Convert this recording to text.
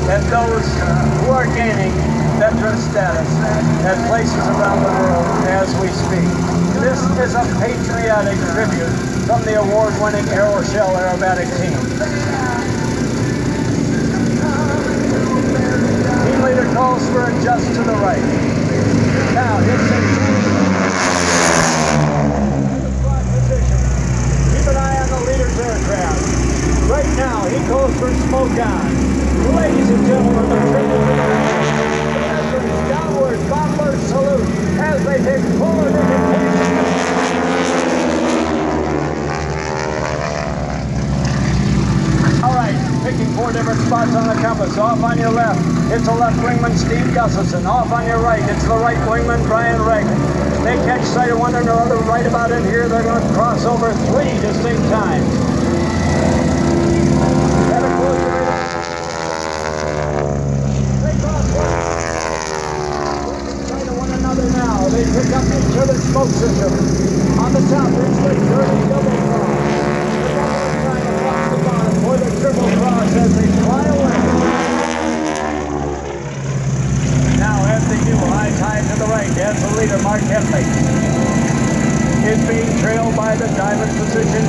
and those who are gaining veteran status at places around the world as we speak. This is a patriotic tribute from the award-winning Aeroshell aerobatic team. Team leader calls for a just to the right. Now, hits a front position. Keep an eye on the leader's aircraft. Right now, he calls for smoke on. Ladies and gentlemen, the triple downward bomber salute as they take forward indication. All right, picking 4 different spots on the compass. Off on your left, it's the left wingman Steve Gustafson. Off on your right, it's the right wingman Brian Reagan. They catch sight of one another right about in here. They're going to cross over 3 distinct times. Now they pick up each other's smoke system. On the top is the dirty double cross. They're trying to cross the bottom for the triple cross as they fly away. Now as they do, high tide to the right as the leader Mark Henley is being trailed by the diamond position